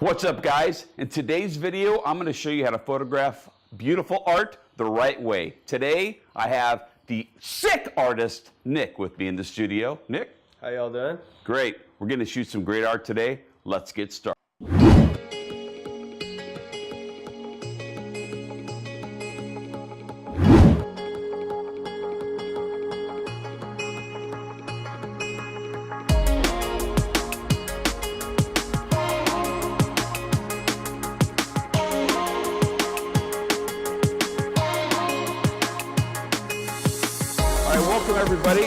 What's up, guys? In today's video, I'm going to show you how to photograph beautiful art the right way. Today, I have the sick artist, Nick, with me in the studio. Nick? How y'all doing? Great. We're going to shoot some great art today. Let's get started. Welcome everybody.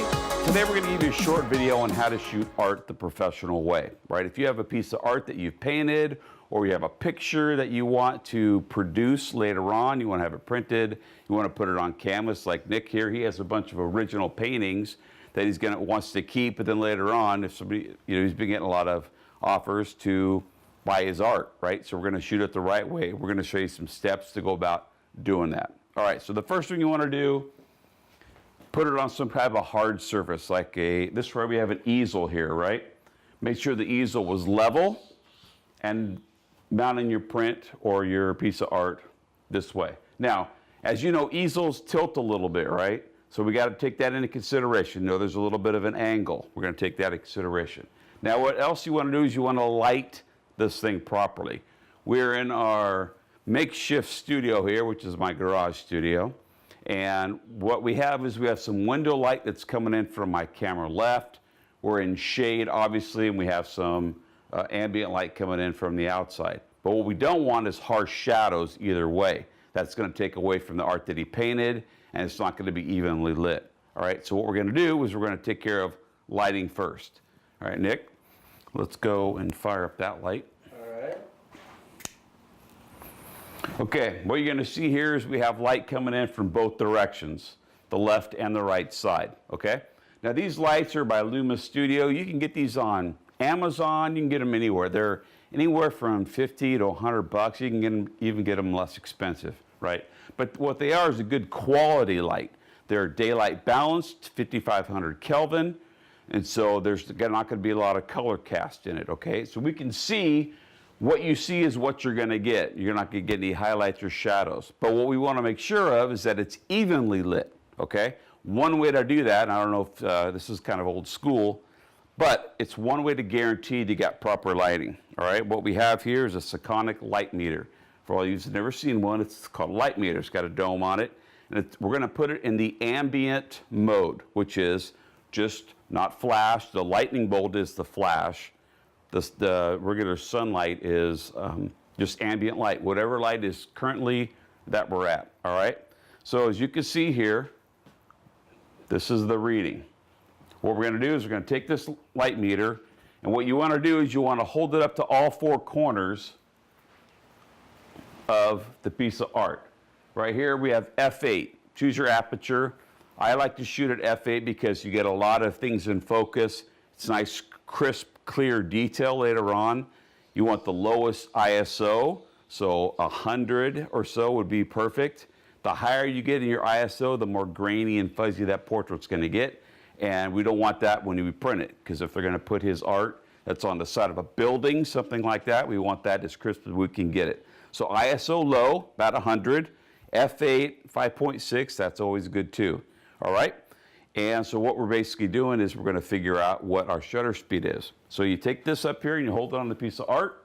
Today we're going to give you a short video on how to shoot art the professional way, right? If you have a piece of art that you've painted or you have a picture that you want to produce later on, you want to have it printed, you want to put it on canvas like Nick here. He has a bunch of original paintings that wants to keep, but then later on, if somebody, he's been getting a lot of offers to buy his art, right? So we're going to shoot it the right way. We're going to show you some steps to go about doing that. All right, so the first thing you want to do, put it on some kind of a hard surface, like this is where we have an easel here, right? Make sure the easel was level and mounting your print or your piece of art this way. Now, as you know, easels tilt a little bit, right? So we got to take that into consideration. You know, there's a little bit of an angle. We're going to take that into consideration. Now, what else you want to do is you want to light this thing properly. We're in our makeshift studio here, which is my garage studio. And what we have is we have some window light that's coming in from my camera left. We're in shade, obviously, and we have some ambient light coming in from the outside. But what we don't want is harsh shadows either way. That's going to take away from the art that he painted, and it's not going to be evenly lit. All right, so what we're going to do is we're going to take care of lighting first. All right, Nick, let's go and fire up that light. Okay, what you're going to see here is we have light coming in from both directions, the left and the right side, okay? Now these lights are by Luma Studio. You can get these on Amazon, you can get them anywhere. They're anywhere from 50 to 100 bucks. You can even get them less expensive, right? But what they are is a good quality light. They're daylight balanced, 5500 Kelvin, and so there's not going to be a lot of color cast in it, okay? So we can see what you see is what you're going to get. You're not going to get any highlights or shadows. But what we want to make sure of is that it's evenly lit, okay? One way to do that, and I don't know if this is kind of old school, but it's one way to guarantee you got proper lighting, all right? What we have here is a Sekonic light meter. For all of you who've never seen one, it's called a light meter. It's got a dome on it. And we're going to put it in the ambient mode, which is just not flash. The lightning bolt is the flash. The regular sunlight is just ambient light, whatever light is currently that we're at, all right? So as you can see here, this is the reading. What we're going to do is we're going to take this light meter, and what you want to do is you want to hold it up to all four corners of the piece of art. Right here we have f8. Choose your aperture. I like to shoot at f8 because you get a lot of things in focus. It's nice, crisp, clear detail later on. You want the lowest ISO, so 100 or so would be perfect. The higher you get in your ISO, the more grainy and fuzzy that portrait's going to get, and we don't want that when we print it, because if they're going to put his art that's on the side of a building, something like that, we want that as crisp as we can get it. So ISO low, about 100, f8, 5.6, that's always good too, all right? And so what we're basically doing is we're going to figure out what our shutter speed is. So you take this up here and you hold it on the piece of art.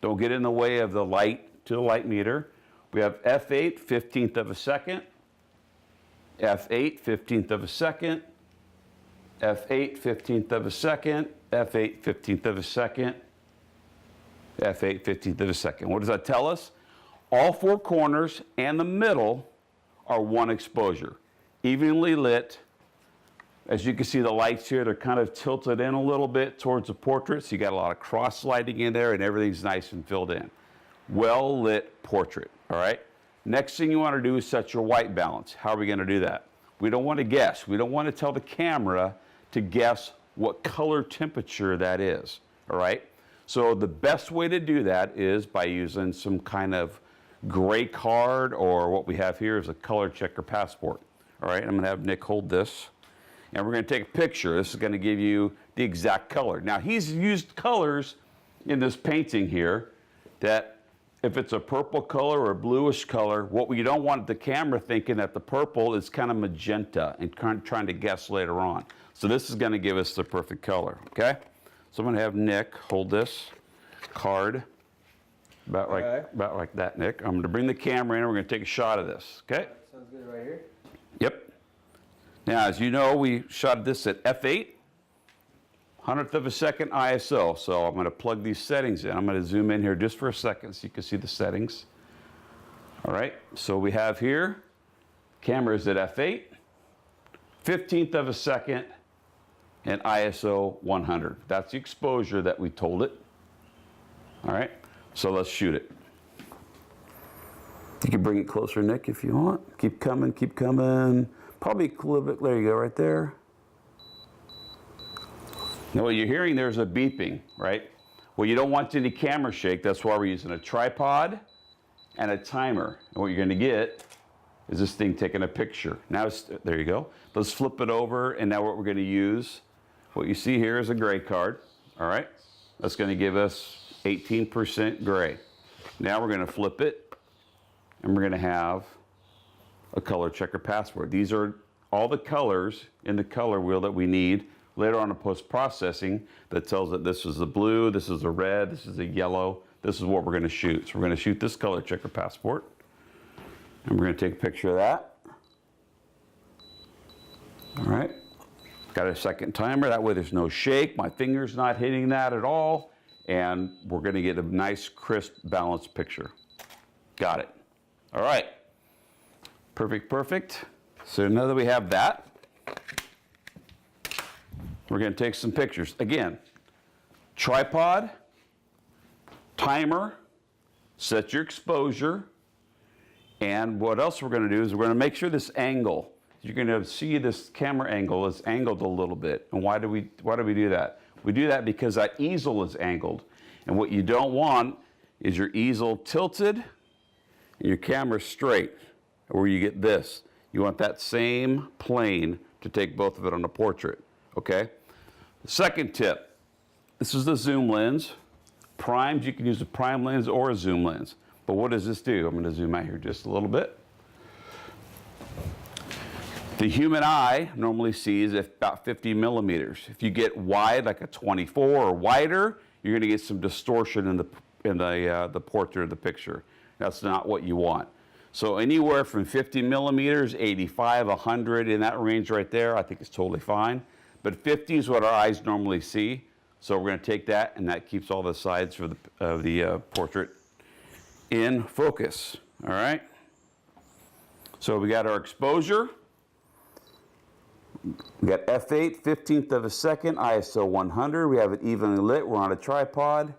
Don't get in the way of the light to the light meter. We have f8, 15th of a second, f8, 15th of a second, f8, 15th of a second, f8, 15th of a second, f8, 15th of a second. What does that tell us? All four corners and the middle are one exposure, evenly lit. As you can see, the lights here, they're kind of tilted in a little bit towards the portrait, so you got a lot of cross lighting in there and everything's nice and filled in. Well lit portrait, all right? Next thing you want to do is set your white balance. How are we going to do that? We don't want to guess. We don't want to tell the camera to guess what color temperature that is, all right? So the best way to do that is by using some kind of gray card, or what we have here is a color checker passport. All right, I'm going to have Nick hold this. And we're going to take a picture. This is going to give you the exact color. Now, he's used colors in this painting here that if it's a purple color or a bluish color, what we don't want the camera thinking that the purple is kind of magenta and trying to guess later on. So this is going to give us the perfect color, okay? So I'm going to have Nick hold this card about like that, Nick. I'm going to bring the camera in and we're going to take a shot of this, okay? Sounds good right here. Yep. Now, as you know, we shot this at f8, 100th of a second ISO. So I'm going to plug these settings in. I'm going to zoom in here just for a second so you can see the settings. All right, so we have here, camera is at f8, 15th of a second, and ISO 100. That's the exposure that we told it. All right, so let's shoot it. You can bring it closer, Nick, if you want. Keep coming, keep coming. Probably a little bit, there you go, right there. Now what you're hearing, there's a beeping, right? Well, you don't want any camera shake. That's why we're using a tripod and a timer. And what you're gonna get is this thing taking a picture. Now, there you go. Let's flip it over, and now what we're gonna use, what you see here is a gray card, all right? That's gonna give us 18% gray. Now we're gonna flip it, and we're gonna have a color checker passport. These are all the colors in the color wheel that we need later on in post-processing that tells it this is the blue, this is the red, this is the yellow, this is what we're gonna shoot. So we're gonna shoot this color checker passport, and we're gonna take a picture of that. All right, got a second timer, that way there's no shake, my finger's not hitting that at all, and we're gonna get a nice, crisp, balanced picture. Got it. All right, perfect, perfect. So now that we have that, we're going to take some pictures. Again, tripod, timer, set your exposure, and what else we're going to do is we're going to make sure this angle, you're going to see this camera angle is angled a little bit. And why do we do that? We do that because that easel is angled. And what you don't want is your easel tilted and your camera straight, where you get this. You want that same plane to take both of it on a portrait. Okay? The second tip, this is the zoom lens. Primes, you can use a prime lens or a zoom lens. But what does this do? I'm going to zoom out here just a little bit. The human eye normally sees about 50 millimeters. If you get wide, like a 24 or wider, you're going to get some distortion in the portrait of the picture. That's not what you want. So anywhere from 50 millimeters, 85, 100, in that range right there, I think is totally fine. But 50 is what our eyes normally see. So we're going to take that, and that keeps all the sides of the portrait in focus. All right? So we got our exposure. We got f8, 15th of a second, ISO 100. We have it evenly lit. We're on a tripod.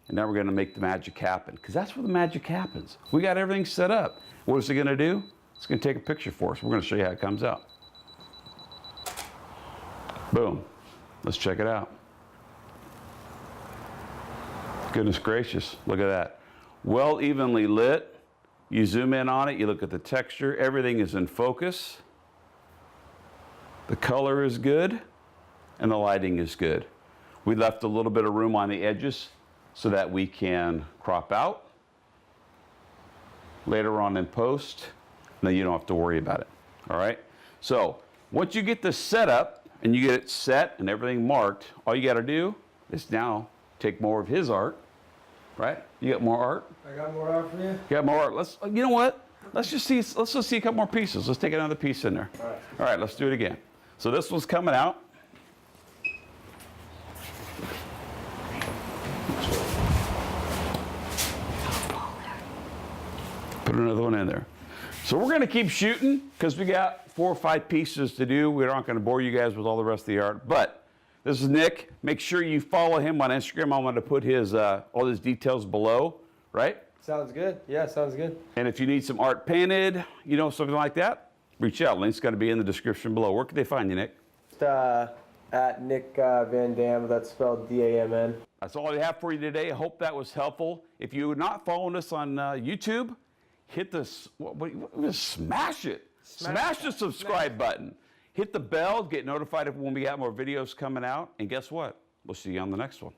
And now we're going to make the magic happen, because that's where the magic happens. We got everything set up. What is it going to do? It's going to take a picture for us. We're going to show you how it comes out. Boom. Let's check it out. Goodness gracious, look at that. Well evenly lit. You zoom in on it, you look at the texture, everything is in focus. The color is good, and the lighting is good. We left a little bit of room on the edges so that we can crop out later on in post. Now you don't have to worry about it, all right? So once you get this set up and you get it set and everything marked, all you gotta do is now take more of his art, right? You got more art? I got more art for you. You got more art. You know what? Let's just see a couple more pieces. Let's take another piece in there. All right. All right, let's do it again. So this one's coming out. Put another one in there. So we're going to keep shooting because we got 4 or 5 pieces to do. We're not going to bore you guys with all the rest of the art. But this is Nick. Make sure you follow him on Instagram. I'm going to put his all his details below, right? Sounds good. Yeah, sounds good. And if you need some art painted, you know, something like that, reach out. Link's going to be in the description below. Where can they find you, Nick? Just, at Nick Van Dam. That's spelled D-A-M-N. That's all I have for you today. I hope that was helpful. If you're not following us on YouTube, hit this, smash it. Smash the subscribe button. Hit the bell, get notified of when we got more videos coming out. And guess what? We'll see you on the next one.